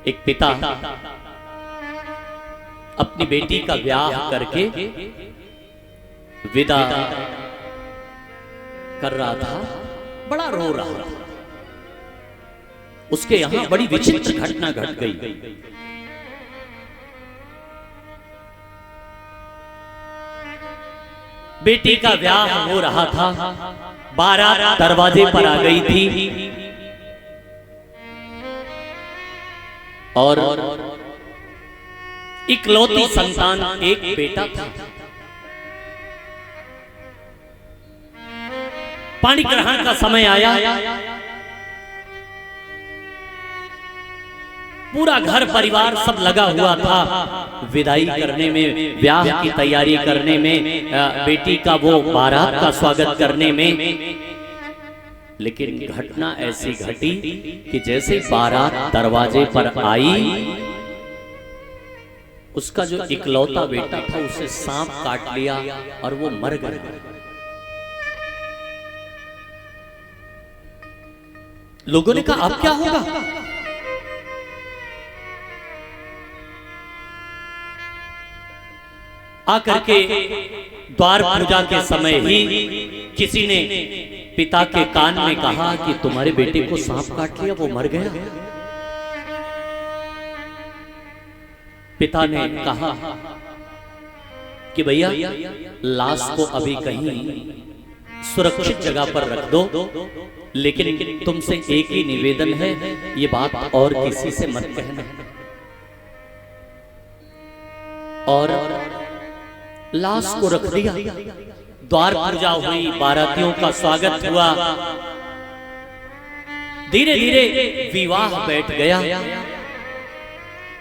एक पिता अपनी बेटी का ब्याह करके विदा कर रहा था, बड़ा रो रहा था। उसके यहां बड़ी विचित्र घटना घट गई। बेटी का ब्याह हो रहा था, बारात दरवाजे पर आ गई थी और इकलौती संतान एक बेटा था। पानी ग्रहण का समय आया, पूरा घर परिवार सब लगा हुआ था विदाई करने में, ब्याह की तैयारी करने में, बेटी का वो बारात का स्वागत करने में। लेकिन घटना ऐसी घटी कि जैसे बारात दरवाजे पर आई, उसका जो इकलौता बेटा था उसे सांप काट लिया और वो मर गया। लोगों ने कहा अब क्या होगा? आकर के द्वार पूजा के समय ही किसी ने पिता के कान में कहा कि तुम्हारे बेटे को सांप काट लिया, वो मर गया। पिता ने कहा कि भैया लाश को अभी कहीं सुरक्षित जगह पर रख दो, लेकिन तुमसे एक ही निवेदन है, ये बात और किसी से मत कहना। और लाश को रख दिया, द्वार पूजा हुई, बारातियों का स्वागत हुआ, धीरे धीरे विवाह बैठ गया।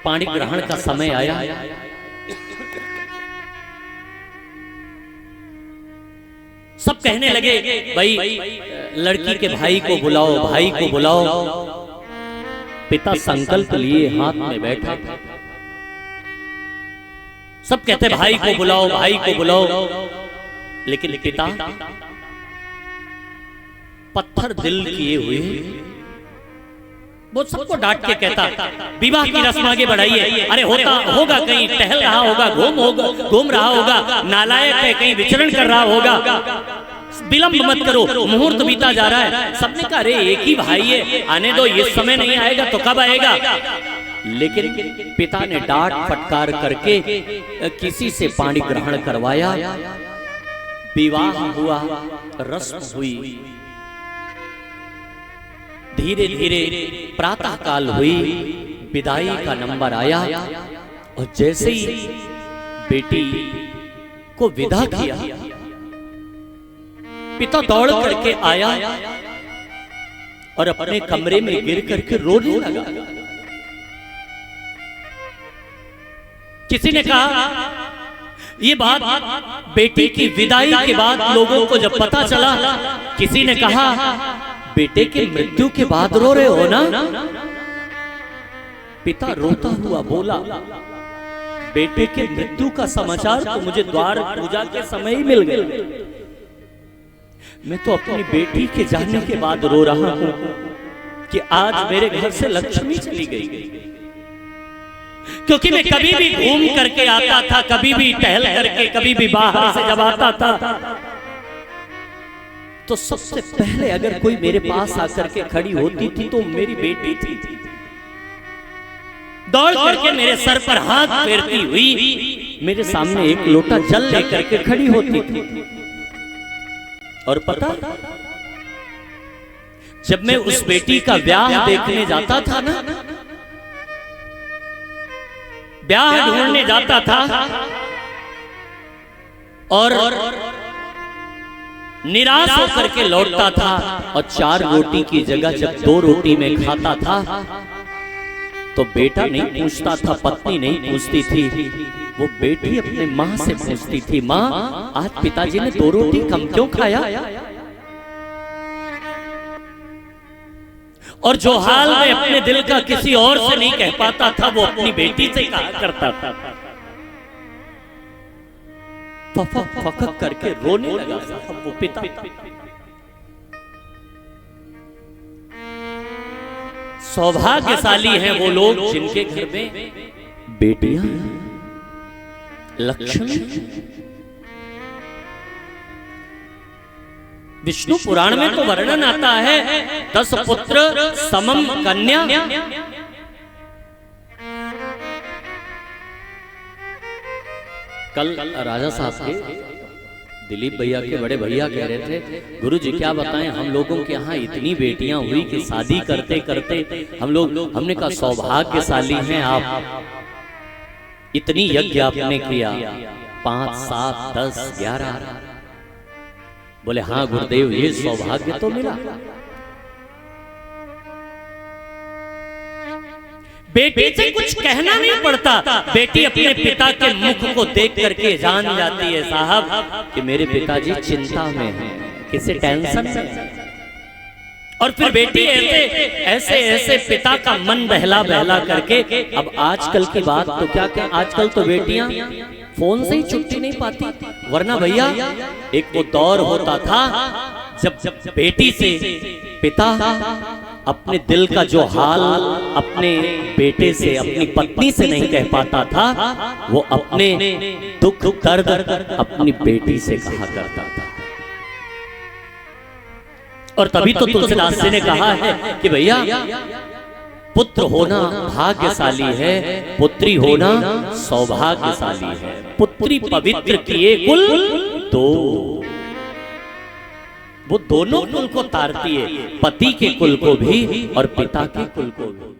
पानी ग्रहण का समय आया, सब कहने लगे भाई लड़की के भाई को बुलाओ, भाई को बुलाओ। पिता संकल्प लिए हाथ में बैठा, सब कहते भाई को बुलाओ, भाई को बुलाओ। लेकिन पिता पत्थर दिल किए हुए वो सबको डांट के कहता विवाह की रस्म आगे बढ़ाइए। अरे होता होगा, कहीं टहल रहा होगा, घूम रहा होगा, नालायक है, कहीं विचरण कर रहा होगा, विलंब मत करो, मुहूर्त बीता जा रहा है। सबने कहा अरे एक ही भाई है, आने दो, ये समय नहीं आएगा तो कब आएगा? लेकिन पिता ने डांट फटकार करके किसी से पानी ग्रहण करवाया, विवाह हुआ, रस्म हुई। धीरे धीरे प्रातः काल हुई, विदाई का नंबर आया और जैसे ही बेटी को विदा किया, पिता दौड़ करके आया और अपने कमरे में गिर करके रोने लगा। किसी ने कहा ये बात बेटी की विदाई के बाद लोगों को जब पता चला, किसी ने कहा बेटे के मृत्यु के बाद रो रहे हो ना? पिता रोता हुआ बोला बेटे के मृत्यु का समाचार तो मुझे द्वार पूजा के समय ही मिल गया, मैं तो अपनी बेटी के जाने के बाद रो रहा हूं कि आज मेरे घर से लक्ष्मी चली गई। क्योंकि मैं कभी भी घूम करके आता था, कभी भी टहल करके, कभी भी बाहर से जब आता था तो सबसे पहले अगर कोई मेरे पास आकर के खड़ी होती थी तो मेरी बेटी थी। दौड़ करके मेरे सर पर हाथ फेरती हुई मेरे सामने एक लोटा जल लेकर के खड़ी होती थी। और पता, जब मैं उस बेटी का ब्याह देखने जाता था ना, ब्याह ढूंढने जाता था और निराश होकर के लौटता था और 4 रोटी की जगह जब 2 रोटी में खाता था तो बेटा नहीं पूछता था, पत्नी नहीं पूछती थी, वो बेटी अपने माँ से पूछती थी, माँ आज पिताजी ने 2 रोटी कम क्यों खाया? और जो हाल में अपने दिल का किसी और से नहीं कह पाता था वो अपनी बेटी से कहा करता था। फक करके रोने लगा वो पिता। सौभाग्यशाली हैं वो लोग जिनके घर में बेटियां लक्ष्मी। विष्णु पुराण में तो वर्णन आता है 10 पुत्र समम कन्या। कल राजा साहब के दिलीप भैया के बड़े भैया कह रहे थे, गुरु जी क्या बताएं, हम लोगों के यहाँ इतनी बेटियां हुई कि शादी करते करते हमने कहा सौभाग्यशाली हैं आप, इतनी यज्ञ आपने किया, 5, 7, 10, 11। बोले हाँ गुरुदेव ये सौभाग्य तो मिला। बेटी से कुछ कहना नहीं पड़ता, बेटी अपने पिता के मुख को देख करके जान जाती है साहब कि मेरे पिताजी चिंता में हैं, किसी टेंशन में। और फिर बेटी ऐसे ऐसे पिता का मन बहला बहला करके। अब आजकल की बात तो क्या कहें, आजकल तो बेटियां फोन से ही छुट्टी नहीं पाती, वरना भैया एक वो दौर होता था जब बेटी से पिता अपने दिल का जो हाल अपने बेटे से, अपनी पत्नी से नहीं कह पाता था, वो अपने दुख दर्द अपनी बेटी से कहा करता था। और तभी तो तुलसीदास जी ने कहा है कि भैया पुत्र होना भाग्यशाली है, पुत्री होना सौभाग्यशाली है। पुत्री पवित्र किए कुल दो, वो दोनों कुल को तारती है, पति के कुल को भी और पिता के कुल को भी।